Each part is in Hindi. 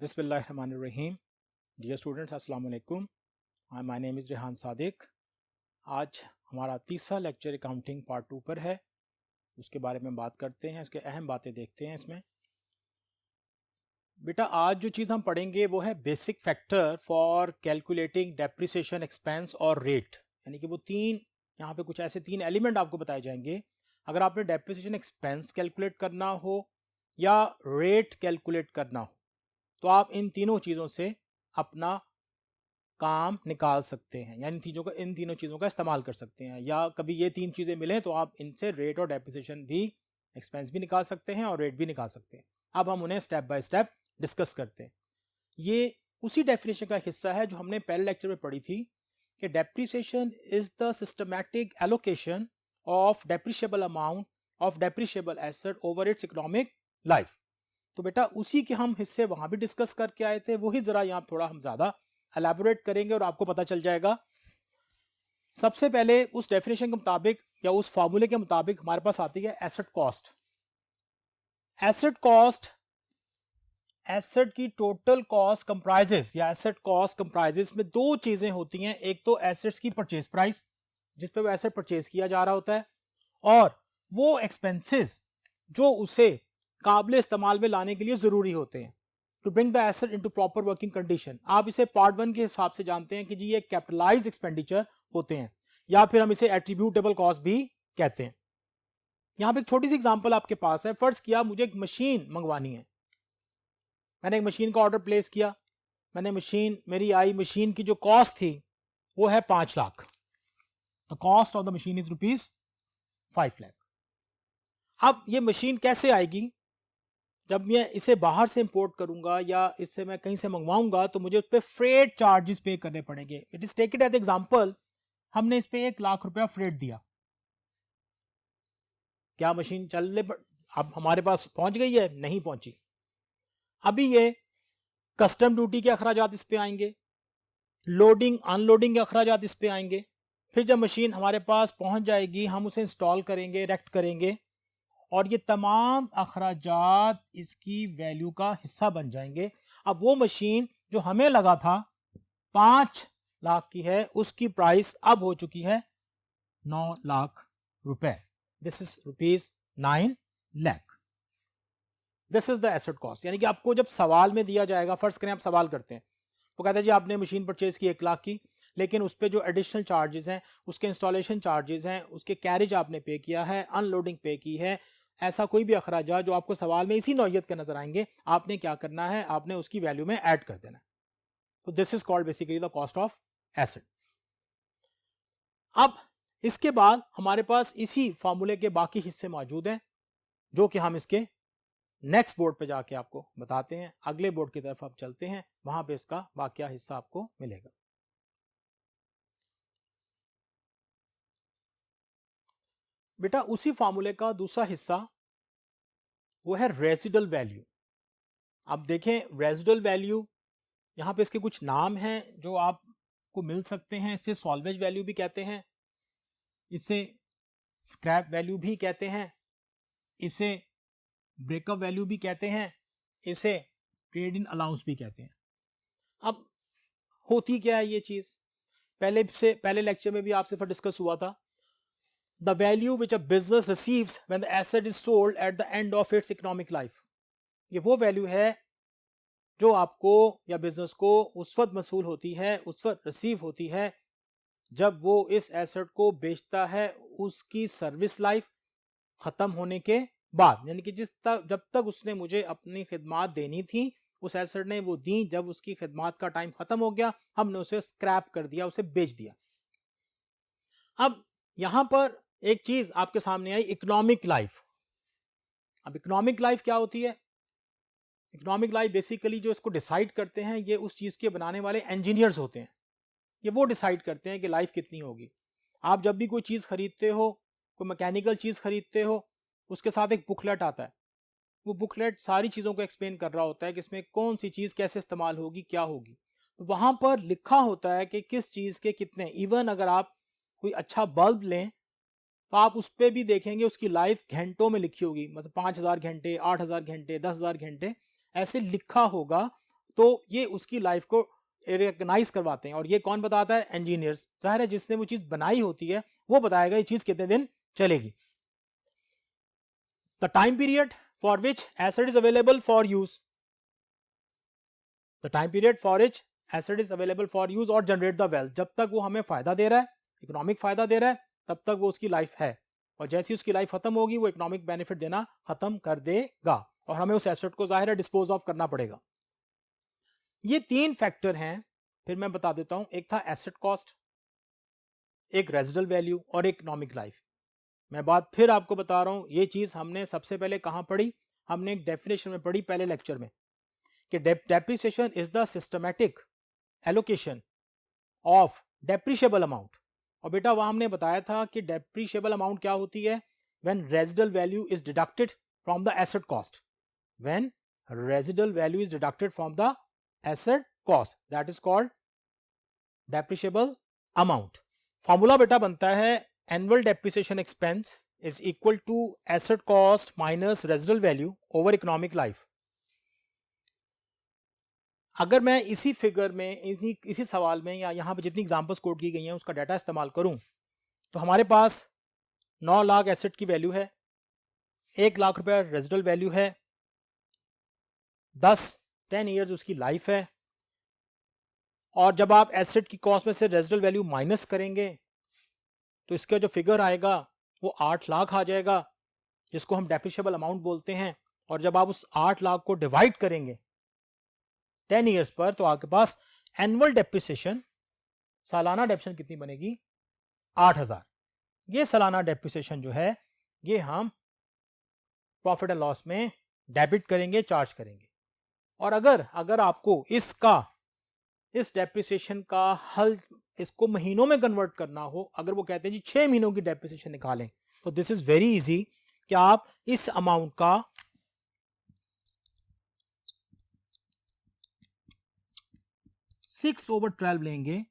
बिस्मिल्लाहिर्रहमानिर्रहीम। डियर स्टूडेंट्स, अस्सलाम वालेकुम। My name is Rehan Sadiq. आज हमारा तीसरा लेक्चर अकाउंटिंग पार्ट 2 पर है। उसके बारे में बात करते हैं, उसके अहम बातें देखते हैं इसमें। बेटा, आज जो चीज़ हम पढ़ेंगे वो है basic factor for calculating depreciation expense और रेट। यानी कि वो तीन, यहाँ पे कुछ ऐसे तीन एलिमेंट आपको बताए जाएंगे। अगर आपने डेप्रिसिएशन एक्सपेंस कैलकुलेट करना हो या रेट कैलकुलेट करना हो तो आप इन तीनों चीज़ों से अपना काम निकाल सकते हैं, यानी इन तीनों चीज़ों का इस्तेमाल कर सकते हैं। या कभी ये तीन चीज़ें मिलें तो आप इनसे रेट और डेप्रिसिएशन भी, एक्सपेंस भी निकाल सकते हैं और रेट भी निकाल सकते हैं। अब हम उन्हें स्टेप बाय स्टेप डिस्कस करते हैं। ये उसी डेफिनेशन का हिस्सा है जो हमने पहले लेक्चर में पढ़ी थी कि depreciation is the systematic allocation of depreciable amount of depreciable asset over its economic life. तो बेटा उसी के हम हिस्से वहां भी डिस्कस करके आए थे, वही जरा यहाँ थोड़ा हम ज्यादा एलैबोरेट करेंगे और आपको पता चल जाएगा। सबसे पहले उस डेफिनेशन के मुताबिक या उस फार्मूले के मुताबिक हमारे पास आती है asset cost. Asset cost asset की टोटल कॉस्ट कंप्राइजेस या एसेट कॉस्ट कंप्राइजेस में दो चीजें होती हैं। एक तो एसेट्स की परचेज प्राइस जिस पे वो एसेट परचेज किया जा रहा होता है, और वो एक्सपेंसेस जो उसे काबिल इस्तेमाल में लाने के लिए जरूरी होते हैं, to bring the asset into proper working condition. आप इसे पार्ट 1 के हिसाब से जानते हैं कि जी ये कैपिटलाइज्ड एक्सपेंडिचर होते हैं, या फिर हम इसे एट्रीब्यूटेबल कॉस्ट भी कहते हैं। यहां पे एक छोटी सी एग्जांपल आपके पास है। फर्ज किया मुझे एक मशीन मंगवानी है, मैंने एक मशीन का ऑर्डर प्लेस किया, मेरी आई, मशीन की जो कॉस्ट थी वो है 5 lakh. The cost of the machine is ₹5 lakh. अब ये मशीन कैसे आएगी? जब मैं इसे बाहर से इंपोर्ट करूंगा या इससे मैं कहीं से मंगवाऊंगा तो मुझे उस पर फ्रेट चार्जेस पे करने पड़ेंगे। It is take it as example, हमने इस पे 1 लाख रुपया फ्रेट दिया। क्या मशीन चलने पर अब हमारे पास पहुंच गई है? नहीं पहुंची। अभी ये कस्टम ड्यूटी के अखराजात इस पे आएंगे, लोडिंग अनलोडिंग के अखराजात इस पे आएंगे। फिर जब मशीन हमारे पास पहुंच जाएगी हम उसे इंस्टॉल करेंगे, रेक्ट करेंगे, और ये तमाम अखराजात इसकी वैल्यू का हिस्सा बन जाएंगे। अब वो मशीन जो हमें लगा था 5 लाख की है, उसकी प्राइस अब हो चुकी है 9 लाख रुपए। This is ₹9 lakh. This is the asset cost. यानी कि आपको जब सवाल में दिया जाएगा, फर्ज करें आप सवाल करते हैं, वो कहता है जी आपने मशीन परचेज की 1 लाख की, लेकिन उस पर जो एडिशनल चार्जेस हैं, उसके इंस्टॉलेशन चार्जेस हैं, उसके कैरेज आपने पे किया है, अनलोडिंग पे की है, ऐसा कोई भी अखराजा जो आपको सवाल में इसी नौयत के नजर आएंगे, आपने क्या करना है, आपने उसकी वैल्यू में ऐड कर देना है। तो this is called basically the cost of asset. अब इसके बाद हमारे पास इसी फॉर्मूले के बाकी हिस्से मौजूद हैं जो कि हम इसके नेक्स्ट बोर्ड पे जाके आपको बताते हैं। अगले बोर्ड की तरफ आप चलते हैं, वहां पे इसका बाकी हिस्सा आपको मिलेगा। बेटा उसी फार्मूले का दूसरा हिस्सा वो है रेजिडल वैल्यू। अब देखें रेजिडल वैल्यू, यहां पे इसके कुछ नाम हैं जो आपको मिल सकते हैं। इसे सॉल्वेज वैल्यू भी कहते हैं, इसे स्क्रैप वैल्यू भी कहते हैं, इसे ब्रेकअप वैल्यू भी कहते हैं, इसे ट्रेड इन अलाउंस भी कहते हैं। अब होती क्या है ये चीज? पहले लेक्चर में भी आपसे डिस्कस हुआ था। The value which a business receives when the asset is sold at the end of its economic life. ये वो वैल्यू है जो आपको या बिजनेस को उस वक्त मसूल होती है, उस वक्त रिसीव होती है जब वो इस एसेट को बेचता है उसकी सर्विस लाइफ खत्म होने के बाद। यानी कि जब तक उसने मुझे अपनी खिदमात देनी थी, उस एसेट ने वो दी, जब उसकी खिदमात का टाइम खत्म हो गया हमने उसे स्क्रैप कर दिया, उसे बेच दिया। अब यहां पर एक चीज आपके सामने आई, इकोनॉमिक लाइफ। अब इकोनॉमिक लाइफ क्या होती है? इकोनॉमिक लाइफ बेसिकली जो इसको डिसाइड करते हैं ये उस चीज के बनाने वाले इंजीनियर्स होते हैं। ये वो डिसाइड करते हैं कि लाइफ कितनी होगी। आप जब भी कोई चीज खरीदते हो, कोई मैकेनिकल चीज खरीदते हो, उसके साथ एक बुकलेट आता है। वो बुकलेट सारी चीजों को एक्सप्लेन कर रहा होता है कि इसमें कौन सी चीज कैसे इस्तेमाल होगी, क्या होगी। तो वहां पर लिखा होता है कि किस चीज के कितने। इवन अगर आप कोई अच्छा बल्ब लें तो आप उस पर भी देखेंगे उसकी लाइफ घंटों में लिखी होगी, मतलब 5000 घंटे, 8000 घंटे, 10,000 घंटे, ऐसे लिखा होगा तो ये उसकी लाइफ को रिकग्नाइज करवाते हैं। और ये कौन बताता है? इंजीनियर्स। जाहिर है जिसने वो चीज बनाई होती है वो बताएगा ये चीज कितने दिन चलेगी। The time period for which asset is available for use, the time period for which asset is available for use और जनरेट द वेल्थ, जब तक वो हमें फायदा दे रहा है, इकोनॉमिक फायदा दे रहा है, तब तक वो उसकी लाइफ है। और जैसी उसकी लाइफ खत्म होगी वो इकोनॉमिक बेनिफिट देना खत्म कर देगा और हमें उस एसेट को जाहिर है डिस्पोज ऑफ करना पड़ेगा। ये 3 फैक्टर हैं, फिर मैं बता देता हूं। एक था एसेट कॉस्ट, एक रेजिडुअल वैल्यू और एक इकोनॉमिक लाइफ। मैं बात फिर आपको बता रहा हूं, ये चीज हमने सबसे पहले कहां पढ़ी? हमने एक डेफिनेशन में पढ़ी पहले लेक्चर में कि depreciation is the systematic allocation of depreciable amount. और बेटा वहां हमने बताया था कि डेप्रिशिएबल अमाउंट क्या होती है? When residual value is deducted from the asset cost, when residual value is deducted from the asset cost, that is called depreciable amount. Formula बेटा बनता है annual depreciation expense is equal to asset cost minus residual value over economic life. अगर मैं इसी फिगर में इसी सवाल में या यहाँ पे जितनी एग्जांपल्स कोट की गई हैं उसका डाटा इस्तेमाल करूं तो हमारे पास 9 लाख एसेट की वैल्यू है, 1 लाख रुपया रेजिडुअल वैल्यू है, 10 ईयर्स उसकी लाइफ है। और जब आप एसेट की कॉस्ट में से रेजिडुअल वैल्यू माइनस करेंगे तो इसका जो फिगर आएगा वो 8 लाख आ जाएगा, जिसको हम डेप्रिशिएबल अमाउंट बोलते हैं। और जब आप उस 8 लाख को डिवाइड करेंगे 10 ईयर्स पर तो आपके पास एनुअल डेप्रिसिएशन, सालाना डेप्रिसिएशन कितनी बनेगी? 8000। ये सालाना डेप्रिसिएशन जो है ये हम प्रॉफिट एंड लॉस में डेबिट करेंगे, चार्ज करेंगे। और अगर आपको इस डेप्रिसिएशन का हल इसको महीनों में कन्वर्ट करना हो, अगर वो कहते हैं जी 6 महीनों की डेप्रिसिएशन निकालें, तो दिस इज वेरी इजी कि आप इस अमाउंट का 6/12 लेंगे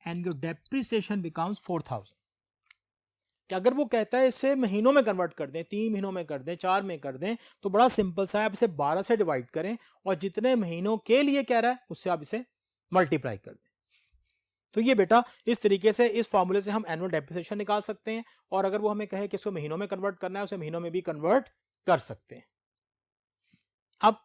एंड योर डेप्रिसिएशन बिकम्स 4000। कि अगर वो कहता है इसे महीनों में कन्वर्ट कर दें, 3 महीनों में कर दें, 4 में कर दें, तो बड़ा सिंपल सा है, आप इसे 12 से डिवाइड करें और जितने महीनों के लिए कह रहा है उससे आप इसे मल्टीप्लाई कर दें। तो ये बेटा इस तरीके से इस फॉर्मूले से हम एनुअल डेप्रिसिएशन निकाल सकते हैं। और अगर वो हमें कहे कि इसको महीनों में कन्वर्ट करना है, उसे महीनों में भी कन्वर्ट कर सकते हैं। अब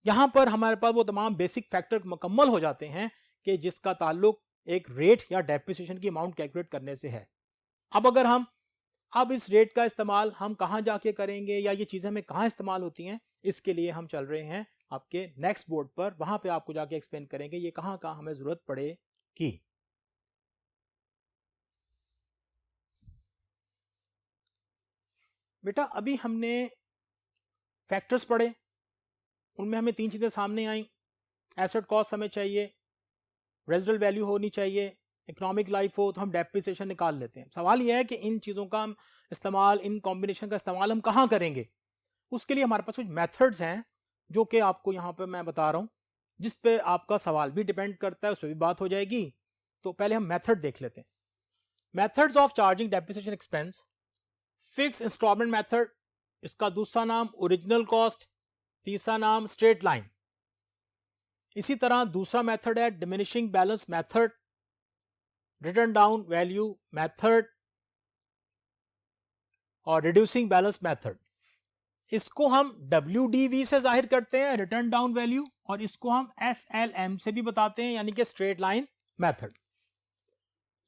यहां पर हमारे पास वो तमाम बेसिक फैक्टर मुकम्मल हो जाते हैं कि जिसका ताल्लुक एक रेट या डेप्रिसिएशन की अमाउंट कैलकुलेट करने से है। अब इस रेट का इस्तेमाल हम कहां जाके करेंगे या ये चीजें हमें कहां इस्तेमाल होती हैं, इसके लिए हम चल रहे हैं आपके नेक्स्ट बोर्ड पर, वहां पे आपको जाके एक्सप्लेन करेंगे ये कहां कहां हमें जरूरत पड़ेगी। बेटा अभी हमने फैक्टर्स पढ़े, उनमें हमें 3 चीजें सामने आई। एसेट कॉस्ट हमें चाहिए, रेजिडुअल वैल्यू होनी चाहिए, इकोनॉमिक लाइफ हो, तो हम डेप्रिसिएशन निकाल लेते हैं। सवाल यह है कि इन चीज़ों का हम इस्तेमाल, इन कॉम्बिनेशन का इस्तेमाल हम कहाँ करेंगे? उसके लिए हमारे पास कुछ मेथड्स हैं जो कि आपको यहाँ पे मैं बता रहा हूँ, जिस पे आपका सवाल भी डिपेंड करता है, उस पर भी बात हो जाएगी। तो पहले हम मेथड देख लेते हैं। Methods of charging depreciation expense. Fix installment method, इसका दूसरा नाम ओरिजिनल कॉस्ट, तीसरा नाम स्ट्रेट लाइन। इसी तरह दूसरा मेथड है diminishing balance method, return down value method और रिड्यूसिंग बैलेंस मेथड। इसको हम WDV से जाहिर करते हैं, रिटर्न डाउन वैल्यू, और इसको हम SLM से भी बताते हैं, यानी कि स्ट्रेट लाइन मेथड।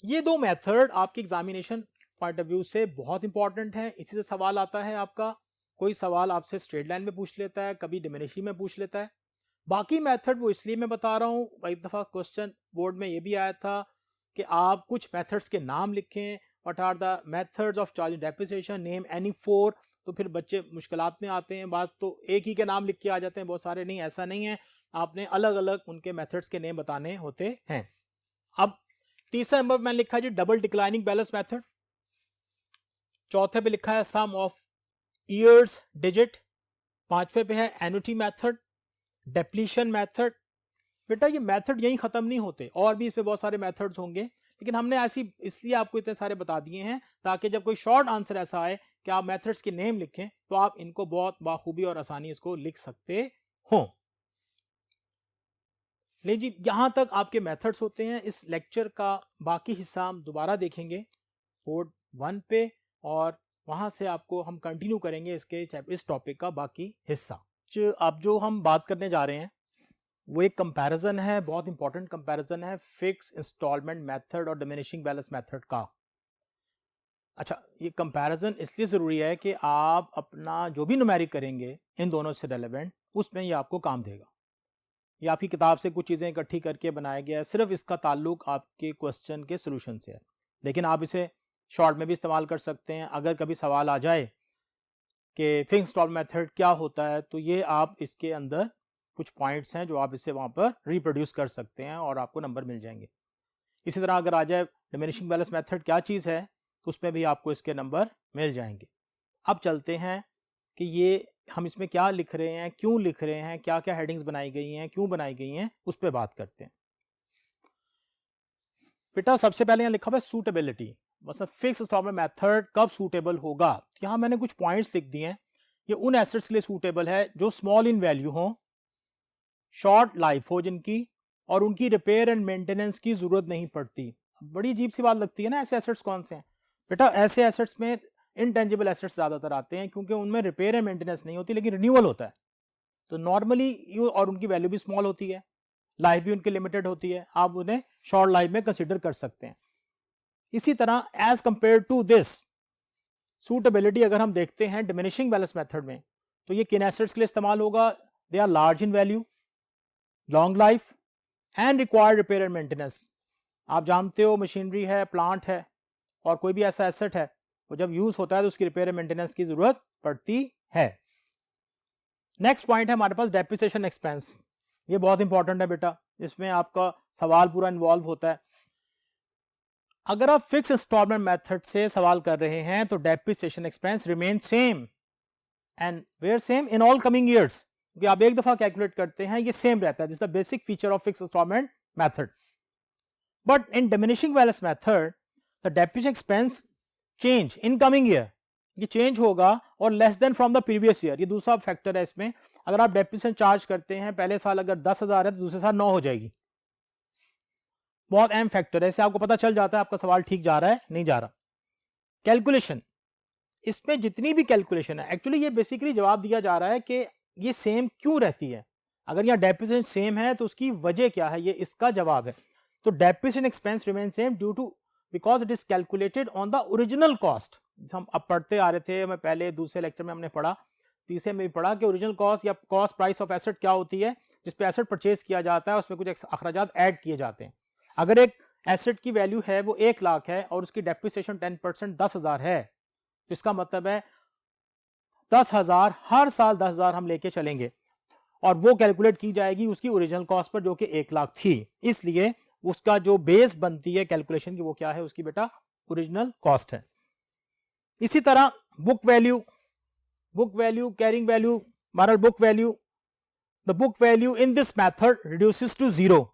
ये दो मेथड आपके एग्जामिनेशन पॉइंट ऑफ व्यू से बहुत इंपॉर्टेंट है। इसी से सवाल आता है आपका, कोई सवाल आपसे स्ट्रेट लाइन में पूछ लेता है, कभी डिमिनिशिंग में पूछ लेता है। बाकी मेथड वो इसलिए मैं बता रहा हूँ, एक दफा क्वेश्चन बोर्ड में ये भी आया था कि आप कुछ मेथड्स के नाम लिखें, what are the methods of charging depreciation, name any 4। तो फिर बच्चे मुश्किलात में आते हैं, बात तो एक ही के नाम लिख के आ जाते हैं, बहुत सारे नहीं, ऐसा नहीं है, आपने अलग अलग उनके मेथड्स के नेम बताने होते हैं। अब तीसरा नंबर मैंने लिखा है जी डबल डिक्लाइनिंग बैलेंस मेथड, चौथे पे लिखा है सम ऑफ ईयर्स डिजिट, पांचवे पे है एन्युटी मेथड, डेप्लीशन मेथड। बेटा ये मेथड यही खत्म नहीं होते, और भी इसमें बहुत सारे मेथड्स होंगे, लेकिन हमने ऐसी इसलिए आपको इतने सारे बता दिए हैं ताकि जब कोई शॉर्ट आंसर ऐसा आए कि आप मेथड्स के नेम लिखें तो आप इनको बहुत बाखूबी और आसानी इसको लिख सकते हो। ले जी, यहाँ तक आपके मेथड्स होते हैं। इस लेक्चर का बाकी हिस्सा हम दोबारा देखेंगे बोर्ड 1 पे, और वहाँ से आपको हम कंटिन्यू करेंगे इस टॉपिक का बाकी हिस्सा। अब जो हम बात करने जा रहे हैं वो एक कंपैरिजन है, बहुत इंपॉर्टेंट कंपैरिजन है फिक्स इंस्टॉलमेंट मेथड और डिमिनिशिंग बैलेंस मेथड का। अच्छा, ये कंपैरिजन इसलिए ज़रूरी है कि आप अपना जो भी न्यूमेरिक करेंगे इन दोनों से रेलेवेंट, उसमें ये आपको काम देगा। ये आपकी किताब से कुछ चीज़ें इकट्ठी करके बनाया गया है, सिर्फ इसका ताल्लुक आपके क्वेश्चन के सोल्यूशन से है, लेकिन आप इसे शॉर्ट में भी इस्तेमाल कर सकते हैं। अगर कभी सवाल आ जाए कि फिक्स इंस्टॉल मेथड क्या होता है, तो ये आप इसके अंदर कुछ पॉइंट्स हैं जो आप इसे वहाँ पर रिप्रोड्यूस कर सकते हैं और आपको नंबर मिल जाएंगे। इसी तरह अगर आ जाए डिमिनिशिंग बैलेंस मेथड क्या चीज़ है, तो उसमें भी आपको इसके नंबर मिल जाएंगे। अब चलते हैं कि ये हम इसमें क्या लिख रहे हैं, क्यों लिख रहे हैं, क्या क्या हेडिंग्स बनाई गई हैं, क्यों बनाई गई हैं, उस पर बात करते हैं। बेटा सबसे पहले यहाँ लिखा हुआ है सूटेबिलिटी, मतलब फिक्स इंस्टॉलमेंट मेथड कब सूटेबल होगा। यहाँ मैंने कुछ पॉइंट्स लिख दिए हैं। ये उन एसेट्स के लिए सूटेबल है जो स्मॉल इन वैल्यू हो, शॉर्ट लाइफ हो जिनकी, और उनकी रिपेयर एंड मेंटेनेंस की जरूरत नहीं पड़ती। बड़ी अजीब सी बात लगती है ना, ऐसे एसेट्स कौन से हैं बेटा? ऐसे एसेट्स में इनटेंजिबल एसेट्स ज्यादातर आते हैं क्योंकि उनमें रिपेयर एंड मेंटेनेंस नहीं होती लेकिन रिन्यूअल होता है। तो नॉर्मली और उनकी वैल्यू भी स्मॉल होती है, लाइफ भी उनकी लिमिटेड होती है, आप उन्हें शॉर्ट लाइफ में कंसिडर कर सकते हैं। इसी तरह as compare to this suitability अगर हम देखते हैं डिमिनिशिंग बैलेंस मेथड में, तो ये किन एसेट्स के लिए इस्तेमाल होगा? They are large in value, long life and required repair and maintenance. आप जानते हो मशीनरी है, प्लांट है, और कोई भी ऐसा एसेट है वो जब यूज होता है तो उसकी रिपेयर एंड मेंटेनेंस की जरूरत पड़ती है। नेक्स्ट पॉइंट है हमारे पास डेप्रिसिएशन एक्सपेंस। ये बहुत इंपॉर्टेंट है बेटा, इसमें आपका सवाल पूरा इन्वॉल्व होता है। अगर आप फिक्स इंस्टॉलमेंट मेथड से सवाल कर रहे हैं तो depreciation expense remain same and where same in all coming years, क्योंकि आप एक दफा कैलकुलेट करते हैं ये सेम रहता है, this is the basic feature of fix installment method. But in diminishing balance method the depreciation expense change in coming year, ये चेंज होगा और less than from the previous year. ये दूसरा फैक्टर है इसमें। अगर आप डेप्रिसिएशन चार्ज करते हैं पहले साल अगर 10,000 है तो दूसरे साल 9 हो जाएगी। बहुत अहम फैक्टर है, इससे आपको पता चल जाता है आपका सवाल ठीक जा रहा है नहीं जा रहा। कैलकुलेशन, इसमें जितनी भी कैलकुलेशन है एक्चुअली ये बेसिकली जवाब दिया जा रहा है कि ये सेम क्यों रहती है। अगर यहाँ डेप्रिसिएशन सेम है तो उसकी वजह क्या है, ये इसका जवाब है। तो depreciation expense remain same due to because it is calculated on the original cost. हम अब पढ़ते आ रहे थे, मैं पहले दूसरे लेक्चर में हमने पढ़ा, तीसरे में भी पढ़ा कि ओरिजिनल कॉस्ट या कॉस्ट प्राइस ऑफ एसेट क्या होती है, जिस पे एसेट परचेज किया जाता है उसमें कुछ अखराजात ऐड किए जाते हैं। अगर एक एसेट की वैल्यू है वो 1 लाख है और उसकी डेप्रिसिएशन 10% 10,000 है, तो इसका मतलब है 10,000 हर साल 10,000 हम लेके चलेंगे और वो कैलकुलेट की जाएगी उसकी ओरिजिनल कॉस्ट पर जो कि 1 लाख थी। इसलिए उसका जो बेस बनती है कैलकुलेशन की वो क्या है, उसकी बेटा ओरिजिनल कॉस्ट है। इसी तरह book value, carrying value, moral book value, the book value in this method reduces to 0,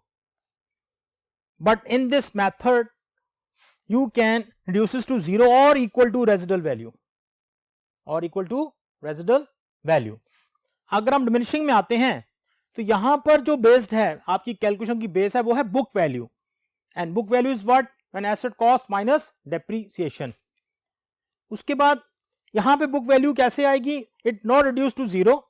but in this method you can reduces to 0 or equal to residual value, अगर हम डिमिनिशिंग में आते हैं तो यहां पर जो बेस्ड है आपकी कैलकुलेशन की बेस है वो है book value, and book value is what, when asset cost minus depreciation. उसके बाद यहां पे बुक वैल्यू कैसे आएगी, इट नॉट रिड्यूस टू 0,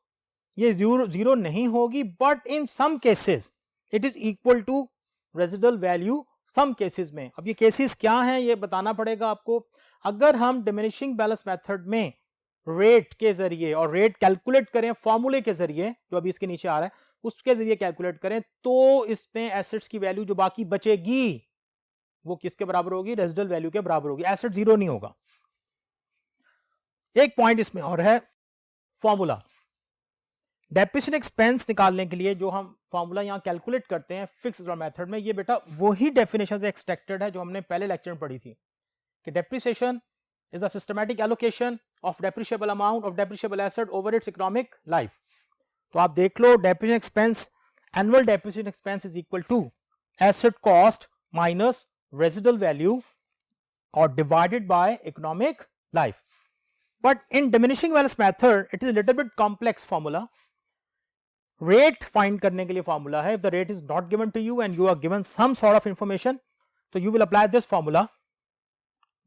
ये जीरो नहीं होगी, but in some cases it is equal to residual value some cases में। अब ये केसेस क्या हैं ये बताना पड़ेगा आपको। अगर हम डिमिनिशिंग बैलेंस मेथड में रेट के जरिए और रेट कैलकुलेट करें फॉर्मूले के जरिए जो अभी इसके नीचे आ रहा है उसके जरिए कैलकुलेट करें तो इसमें एसेट्स की वैल्यू जो बाकी बचेगी वो किसके बराबर होगी, रेजिडुअल वैल्यू के बराबर होगी, एसेट 0 नहीं होगा। एक पॉइंट इसमें और है, फॉर्मूला डेप्रिसिएशन एक्सपेंस निकालने के लिए जो हम फॉर्मूला यहां कैलकुलेट करते हैं फिक्स मेथड में, ये बेटा वही डेफिनेशन से एक्सट्रैक्टेड है जो हमने पहले लेक्चर में पढ़ी थी कि depreciation is a systematic allocation of depreciable amount of depreciable asset over its economic life. तो आप देख लो, depreciation expense, annual depreciation expense is equal to asset cost minus residual value और divided by economic life. But in diminishing balance method it is a little bit complex formula. Rate find करने के लिए फॉर्मूला है, if the rate is not given to you and you are given some sort of information, तो you will apply this formula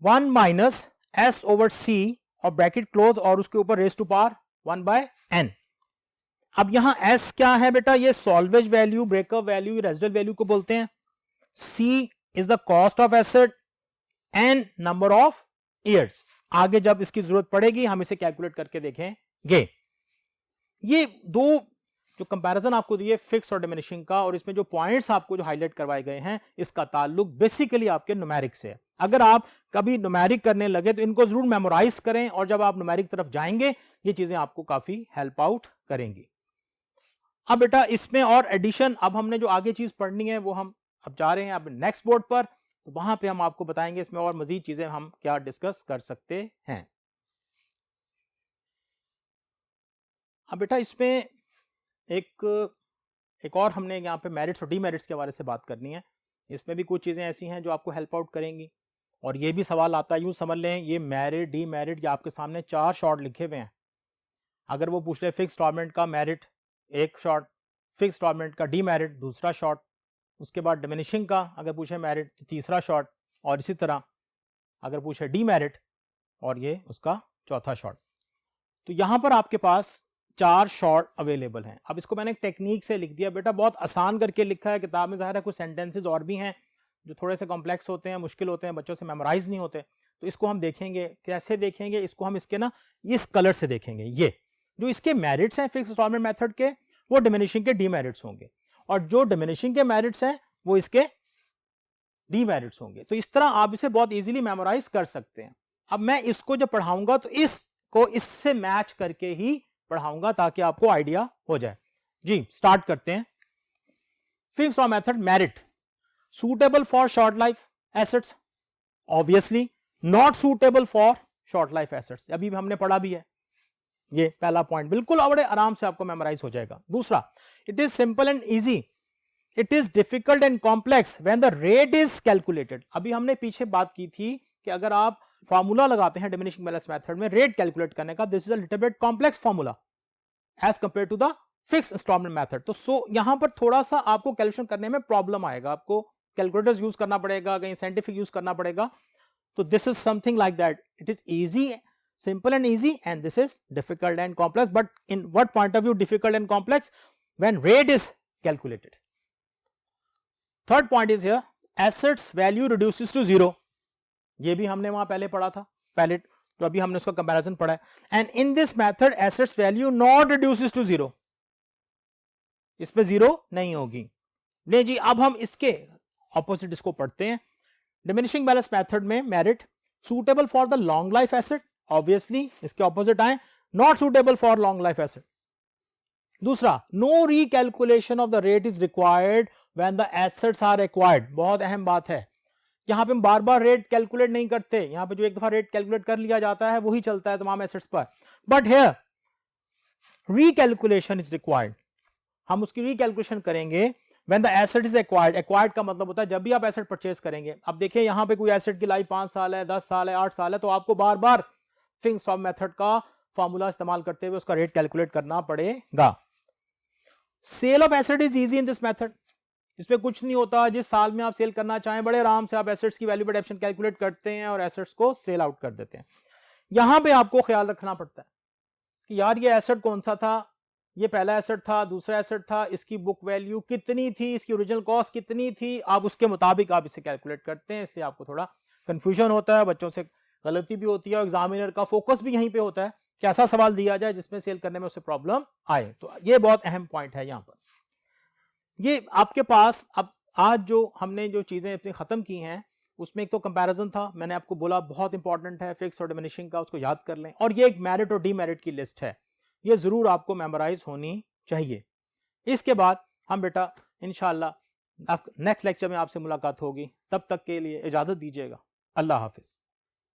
1 minus S over C और ब्रैकेट क्लोज और उसके ऊपर raise to power 1 by n। अब यहां s क्या है बेटा, ये salvage value, breakup value, residual value को बोलते हैं। c is the cost of asset, n number of years. आगे जब इसकी जरूरत पड़ेगी हम इसे कैलकुलेट करके देखेंगे। ये दो जो कंपैरिजन आपको दिए फिक्स और डिमिनिशिंग का, और इसमें जो पॉइंट्स आपको जो हाईलाइट करवाए गए हैं, इसका ताल्लुक बेसिकली आपके न्यूमेरिक से है। अगर आप कभी न्यूमेरिक करने लगे तो इनको जरूर मेमोराइज करें, और जब आप न्यूमेरिक तरफ जाएंगे ये चीजें आपको काफी हेल्प आउट करेंगी। अब बेटा इसमें और एडिशन, अब हमने जो आगे चीज पढ़नी है वो हम अब जा रहे हैं अब नेक्स्ट बोर्ड पर, तो वहां पे हम आपको बताएंगे इसमें और मजीद चीजें हम क्या डिस्कस कर सकते हैं। अब बेटा इसमें एक और हमने यहाँ पे मेरिट्स और डीमेरिट्स के बारे से बात करनी है। इसमें भी कुछ चीजें ऐसी हैं जो आपको हेल्प आउट करेंगी, और ये भी सवाल आता है, यूं समझ लें ये मेरिट डीमेरिट, ये आपके सामने 4 शॉर्ट लिखे हुए हैं। अगर वो पूछ ले फिक्स इंस्टॉलमेंट का मेरिट एक शॉर्ट, फिक्स इंस्टॉलमेंट का डीमेरिट दूसरा शॉर्ट, उसके बाद डिमिनिशिंग का अगर पूछे मेरिट तो तीसरा शॉर्ट, और इसी तरह अगर पूछे डीमेरिट और ये उसका चौथा शॉर्ट। तो यहां पर आपके पास 4 शॉर्ट अवेलेबल हैं। अब इसको मैंने एक टेक्निक से लिख दिया बेटा, बहुत आसान करके लिखा है किताब में, ज़ाहिर है कुछ सेंटेंसेस और भी हैं जो थोड़े से कॉम्प्लेक्स होते हैं, मुश्किल होते हैं, बच्चों से मेमोराइज नहीं होते। तो इसको हम देखेंगे, कैसे देखेंगे इसको, हम इसके ना इस कलर से देखेंगे। ये जो इसके मेरिट्स हैं फिक्स इंस्टॉलमेंट मेथड के, वो डिमिनिशिंग के डीमेरिट्स होंगे, और जो डिमिनिशिंग के मेरिट्स हैं वो इसके डीमेरिट्स होंगे। तो इस तरह आप इसे बहुत इजीली मेमोराइज कर सकते हैं। अब मैं इसको जब पढ़ाऊंगा तो इसको इससे मैच करके ही पढ़ाऊंगा ताकि आपको आइडिया हो जाए। जी स्टार्ट करते हैं। फिक्स और method merit, suitable for short life assets, obviously not suitable for short life assets, अभी हमने पढ़ा भी है। ये पहला पॉइंट बिल्कुल बड़े आराम से आपको मेमोराइज हो जाएगा। दूसरा, it is simple and easy, it is difficult and complex when the rate is calculated. अभी हमने पीछे बात की थी कि अगर आप फॉर्मूला लगाते हैं डिमिनिशिंग बैलेंस मेथड में रेट कैलकुलेट करने का, this is a little bit complex formula as compare to the fix installment method. तो यहां पर थोड़ा सा आपको कैलकुलेशन करने में प्रॉब्लम आएगा, आपको कैलकुलेटर्स यूज करना पड़ेगा, कहीं साइंटिफिक यूज करना पड़ेगा। तो this is something like that, it is easy, simple and easy, and this is difficult and complex. But in what point of view difficult and complex? When rate is calculated. Third point is here, assets value reduces to zero. ये भी हमने वहां पहले पढ़ा था, पहले तो अभी हमने उसका कंपैरिजन पढ़ा है। And in this method assets value not reduces to zero. इसमें जीरो नहीं होगी। नहीं जी, अब हम इसके ऑपोजिट इसको पढ़ते हैं। डिमिनिशिंग बैलेंस मेथड में merit suitable for the long life asset, obviously इसके ऑपोजिट आए, not suitable for long life asset. दूसरा, no recalculation of the rate is required when the assets are acquired. बहुत अहम बात है, यहां पे हम बार बार रेट कैलकुलेट नहीं करते, यहां पे जो एक दफा रेट कैलकुलेट कर लिया जाता है वही चलता है तमाम एसेट्स पर। But here recalculation is required, हम उसकी रिकैलकुलेशन करेंगे when the asset is acquired. Acquired का मतलब होता है जब भी आप एसेट परचेज करेंगे। अब देखिए यहां पे कोई एसेट की लाइफ 5 साल है, 10 साल है, 8 साल है, तो आपको बार बार फिक्स इंस्टॉलमेंट मेथड का फॉर्मूला इस्तेमाल करते हुए उसका रेट कैलकुलेट करना पड़ेगा। Sale of asset is easy in this method, इसमें कुछ नहीं होता, जिस साल में आप सेल करना चाहें बड़े आराम से आप एसेट्स की वैल्यू बाय एडिशन कैलकुलेट करते हैं और एसेट्स को सेल आउट कर देते हैं। यहां पे आपको ख्याल रखना पड़ता है कि यार ये एसेट कौन सा था, ये पहला एसेट था, दूसरा एसेट था, इसकी बुक वैल्यू कितनी थी, इसकी ओरिजिनल कॉस्ट कितनी थी, आप उसके मुताबिक आप इसे कैलकुलेट करते हैं। इससे आपको थोड़ा कंफ्यूजन होता है, बच्चों से गलती भी होती है, एग्जामिनर का फोकस भी यहीं पे होता है कि ऐसा सवाल दिया जाए जिसमें सेल करने में उसे प्रॉब्लम आए। तो ये बहुत अहम पॉइंट है यहां पर। ये आपके पास अब आज जो हमने जो चीजें अपनी खत्म की हैं उसमें एक तो कंपैरिजन था, मैंने आपको बोला बहुत इंपॉर्टेंट है फिक्स और डिमिनिशिंग का, उसको याद कर लें। और ये एक मेरिट और डीमेरिट की लिस्ट है, ये जरूर आपको मेमोराइज होनी चाहिए। इसके बाद हम बेटा इंशाल्लाह नेक्स्ट लेक्चर में आपसे मुलाकात होगी, तब तक के लिए इजाजत दीजिएगा। अल्लाह हाफिज।